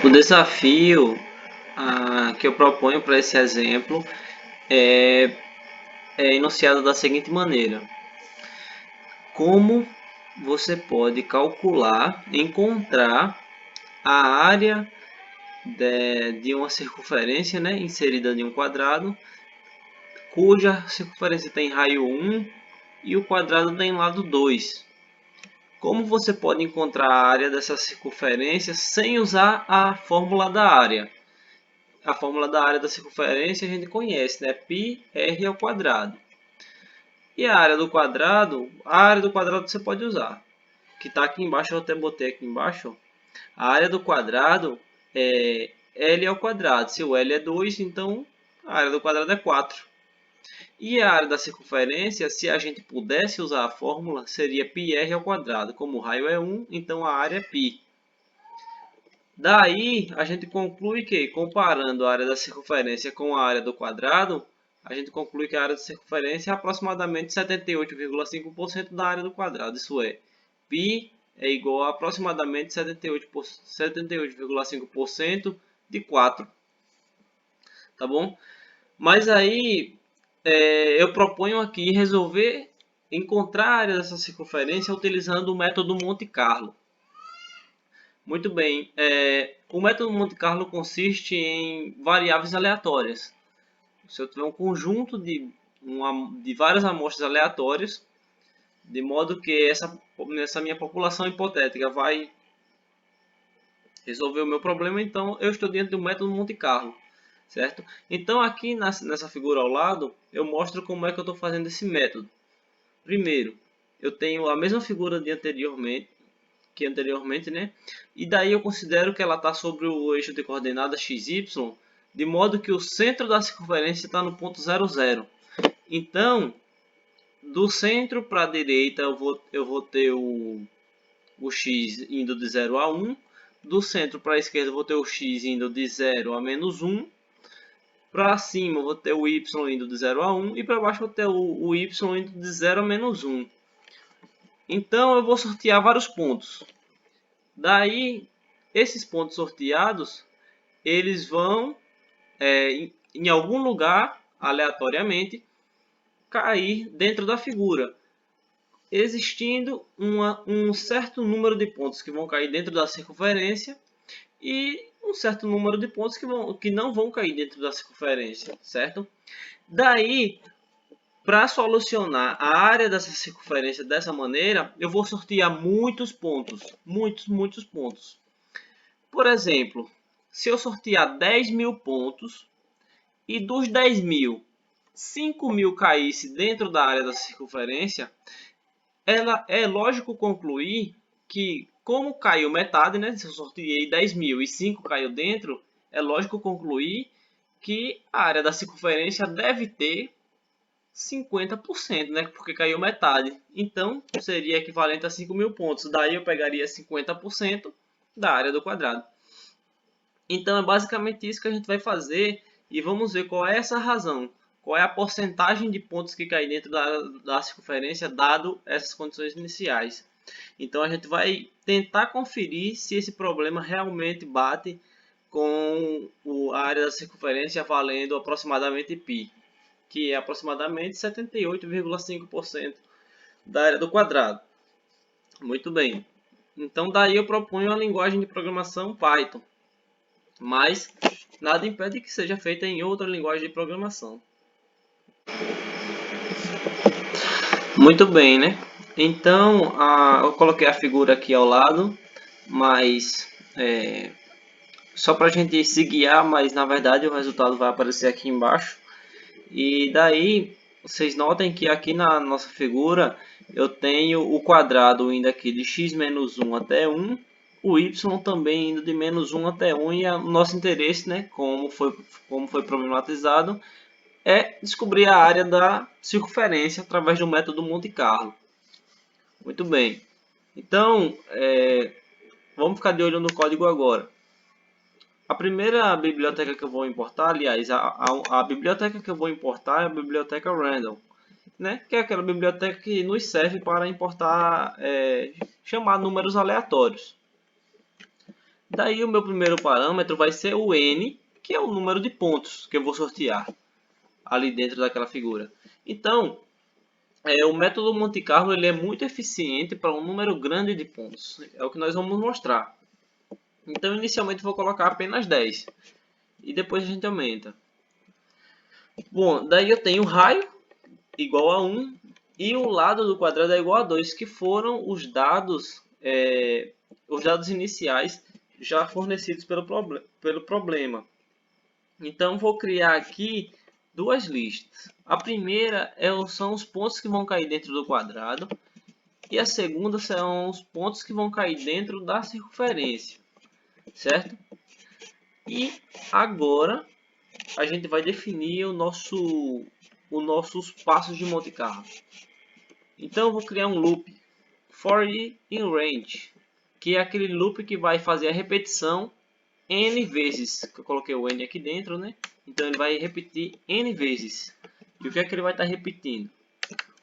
O desafio que eu proponho para esse exemplo é, é enunciado da seguinte maneira: como você pode calcular, encontrar a área de uma circunferência, né, inserida em um quadrado, cuja circunferência tem raio 1 e o quadrado tem lado 2. Como você pode encontrar a área dessa circunferência sem usar a fórmula da área? A fórmula da área da circunferência a gente conhece, né? πr ao quadrado. E a área do quadrado você pode usar. Que está aqui embaixo, eu até botei aqui embaixo. A área do quadrado é L ao quadrado. Se o L é 2, então a área do quadrado é 4. E a área da circunferência, se a gente pudesse usar a fórmula, seria πr ao quadrado. Como o raio é 1, então a área é π. Daí, a gente conclui que, comparando a área da circunferência com a área do quadrado, a gente conclui que a área da circunferência é aproximadamente 78,5% da área do quadrado. Isso é, π é igual a aproximadamente 78,5% de 4. Tá bom? Mas aí, eu proponho aqui resolver encontrar a área dessa circunferência utilizando o método Monte Carlo. Muito bem. O método Monte Carlo consiste em variáveis aleatórias. Se eu tiver um conjunto de várias amostras aleatórias, de modo que essa minha população hipotética vai resolver o meu problema, então eu estou dentro do método Monte Carlo, certo? Então aqui nessa figura ao lado, eu mostro como é que eu estou fazendo esse método. Primeiro, eu tenho a mesma figura de anteriormente, né? E daí eu considero que ela está sobre o eixo de coordenadas xy, de modo que o centro da circunferência está no ponto 0, 0. Então, do centro para a direita eu vou ter o x indo de 0 a 1. Do centro para a esquerda eu vou ter o x indo de 0 a menos 1. Para cima eu vou ter o y indo de 0 a 1. E para baixo eu vou ter o y indo de 0 a menos 1. Então eu vou sortear vários pontos. Daí, esses pontos sorteados, eles vão, em algum lugar, aleatoriamente, cair dentro da figura, existindo um certo número de pontos que vão cair dentro da circunferência e um certo número de pontos que não vão cair dentro da circunferência, certo? Daí, para solucionar a área dessa circunferência dessa maneira, eu vou sortear muitos pontos, muitos pontos. Por exemplo, se eu sortear 10.000 pontos e dos 10.000, 5.000 caísse dentro da área da circunferência, é lógico concluir que, como caiu metade, né? Se eu sorteei 10.000 e 5 caiu dentro, é lógico concluir que a área da circunferência deve ter 50%, né? Porque caiu metade. Então, seria equivalente a 5.000 pontos. Daí eu pegaria 50% da área do quadrado. Então, é basicamente isso que a gente vai fazer e vamos ver qual é essa razão. Qual é a porcentagem de pontos que cai dentro da circunferência, dado essas condições iniciais. Então, a gente vai tentar conferir se esse problema realmente bate com a área da circunferência valendo aproximadamente π, que é aproximadamente 78,5% da área do quadrado. Muito bem. Então, daí eu proponho a linguagem de programação Python. Mas nada impede que seja feita em outra linguagem de programação. Muito bem, né? Então, eu coloquei a figura aqui ao lado, mas só para a gente se guiar, mas na verdade o resultado vai aparecer aqui embaixo. E daí, vocês notem que aqui na nossa figura, eu tenho o quadrado indo aqui de x menos 1 até 1, o y também indo de menos 1 até 1, e o nosso interesse, né, como foi problematizado, é descobrir a área da circunferência através do método Monte Carlo. Muito bem. Então, vamos ficar de olho no código agora. A primeira biblioteca que eu vou importar, aliás, a biblioteca que eu vou importar é a biblioteca Random, né? Que é aquela biblioteca que nos serve para importar, chamar números aleatórios. Daí o meu primeiro parâmetro vai ser o n, que é o número de pontos que eu vou sortear ali dentro daquela figura. Então, o método Monte Carlo ele é muito eficiente para um número grande de pontos. É o que nós vamos mostrar. Então, inicialmente vou colocar apenas 10. E depois a gente aumenta. Bom, daí eu tenho o raio igual a 1 e o lado do quadrado é igual a 2, que foram os dados iniciais já fornecidos pelo problema. Então, vou criar aqui duas listas. A primeira são os pontos que vão cair dentro do quadrado e a segunda são os pontos que vão cair dentro da circunferência, certo? E agora a gente vai definir os nossos passos de Monte Carlo. Então eu vou criar um loop for in range, que é aquele loop que vai fazer a repetição n vezes. Eu coloquei o n aqui dentro, né? Então ele vai repetir n vezes. E o que é que ele vai estar repetindo?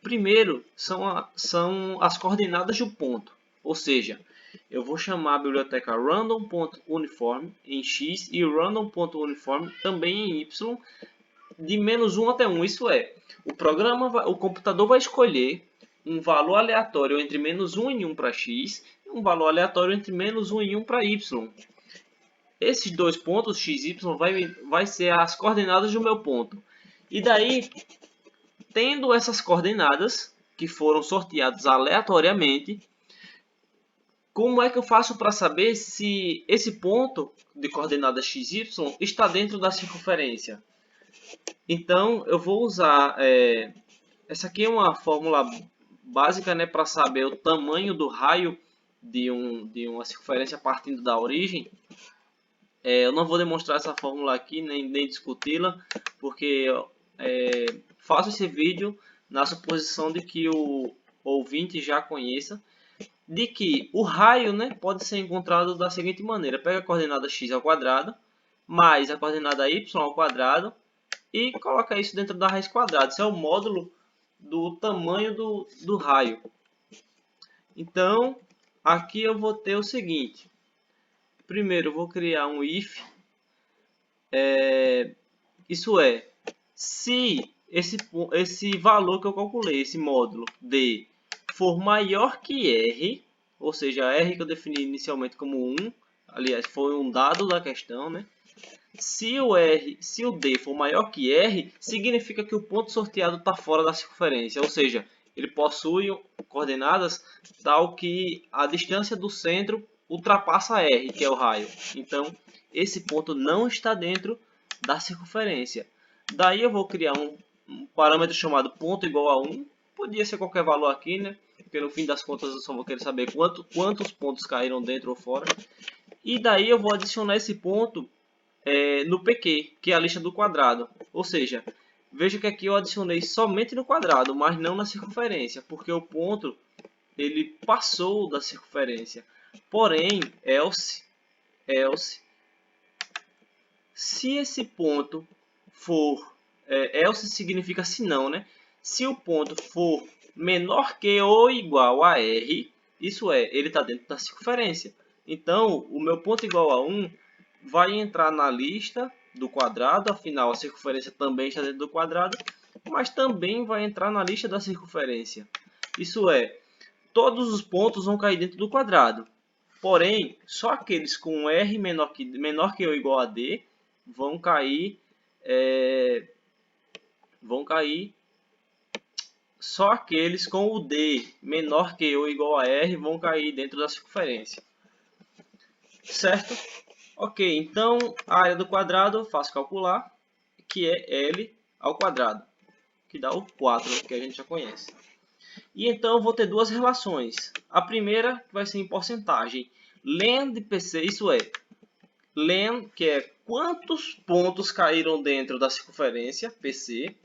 Primeiro são as coordenadas do ponto, ou seja, eu vou chamar a biblioteca random.uniform em x e random.uniform também em y, de -1 até 1. Isso é, o computador vai escolher um valor aleatório entre -1 e 1 para x e um valor aleatório entre -1 e 1 para y. Esses dois pontos, x e y, vai ser as coordenadas do meu ponto. E daí, tendo essas coordenadas, que foram sorteadas aleatoriamente, como é que eu faço para saber se esse ponto de coordenadas x, y está dentro da circunferência? Então, eu vou usar... essa aqui é uma fórmula básica, né, para saber o tamanho do raio de uma circunferência partindo da origem. Eu não vou demonstrar essa fórmula aqui, nem discuti-la, porque faço esse vídeo na suposição de que o ouvinte já conheça, de que o raio, né, pode ser encontrado da seguinte maneira: pega a coordenada x ao quadrado, mais a coordenada y ao quadrado, e coloca isso dentro da raiz quadrada. Isso é o módulo do tamanho do raio. Então, aqui eu vou ter o seguinte. Primeiro, eu vou criar um if. Isso é, se esse valor que eu calculei, esse módulo D, for maior que R, ou seja, R que eu defini inicialmente como 1, aliás, foi um dado da questão, né? Se o D for maior que R, significa que o ponto sorteado está fora da circunferência, ou seja, ele possui coordenadas tal que a distância do centro ultrapassa R, que é o raio. Então, esse ponto não está dentro da circunferência. Daí eu vou criar um parâmetro chamado ponto igual a 1. Podia ser qualquer valor aqui, né? Porque no fim das contas eu só vou querer saber quantos pontos caíram dentro ou fora. E daí eu vou adicionar esse ponto no PQ, que é a lista do quadrado. Ou seja, veja que aqui eu adicionei somente no quadrado, mas não na circunferência, porque o ponto ele passou da circunferência. Porém, else, se esse ponto for, else significa se não, né? Se o ponto for menor que ou igual a R, isso é, ele está dentro da circunferência. Então, o meu ponto igual a 1 vai entrar na lista do quadrado, afinal a circunferência também está dentro do quadrado, mas também vai entrar na lista da circunferência. Isso é, todos os pontos vão cair dentro do quadrado. Porém, só aqueles com R menor que ou igual a D vão cair só aqueles com o D menor que ou igual a R vão cair dentro da circunferência. Certo? Ok, então a área do quadrado eu faço calcular, que é L ao quadrado, que dá o 4, que a gente já conhece. E então eu vou ter duas relações. A primeira vai ser em porcentagem. Len de PC, isso é, len, que é quantos pontos caíram dentro da circunferência, PC,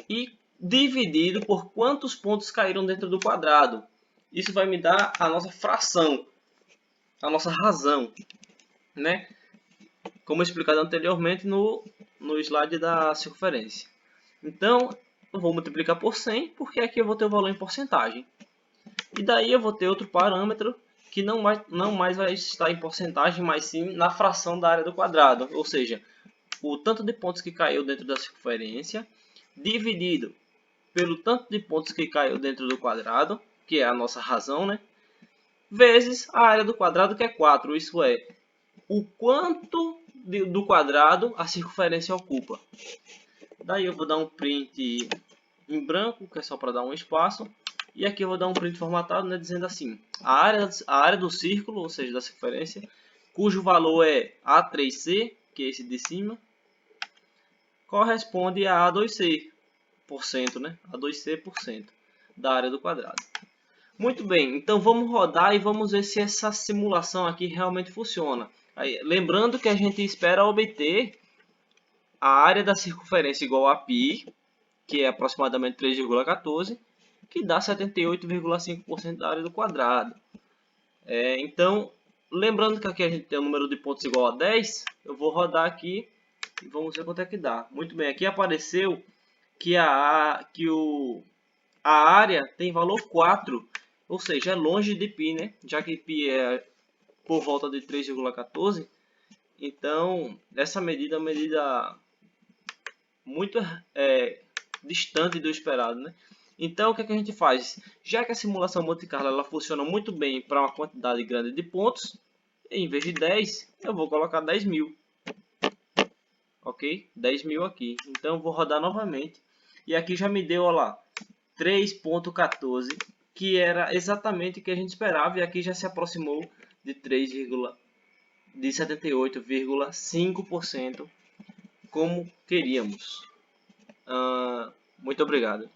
e dividido por quantos pontos caíram dentro do quadrado. Isso vai me dar a nossa fração, a nossa razão, né? Como explicado anteriormente no slide da circunferência. Então, eu vou multiplicar por 100, porque aqui eu vou ter o valor em porcentagem. E daí eu vou ter outro parâmetro, que não mais vai estar em porcentagem, mas sim na fração da área do quadrado, ou seja, o tanto de pontos que caiu dentro da circunferência dividido pelo tanto de pontos que caiu dentro do quadrado, que é a nossa razão, né? Vezes a área do quadrado, que é 4, isso é, o quanto do quadrado a circunferência ocupa. Daí eu vou dar um print em branco, que é só para dar um espaço. E aqui eu vou dar um print formatado, né, dizendo assim, a área do círculo, ou seja, da circunferência, cujo valor é A3C, que é esse de cima, corresponde a A2C, né? A2C% da área do quadrado. Muito bem, então vamos rodar e vamos ver se essa simulação aqui realmente funciona. Aí, lembrando que a gente espera obter a área da circunferência igual a π, que é aproximadamente 3,14, que dá 78,5% da área do quadrado. Então, lembrando que aqui a gente tem um número de pontos igual a 10, eu vou rodar aqui e vamos ver quanto é que dá. Muito bem, aqui apareceu que a área tem valor 4, ou seja, é longe de π, né? Já que π é por volta de 3,14, então essa medida é uma medida muito distante do esperado, né? Então, o que é que a gente faz? Já que a simulação Monte Carlo ela funciona muito bem para uma quantidade grande de pontos, em vez de 10, eu vou colocar 10.000. Ok? 10.000 aqui. Então, eu vou rodar novamente. E aqui já me deu, olha lá, 3,14, que era exatamente o que a gente esperava. E aqui já se aproximou de 78,5%, como queríamos. Muito obrigado.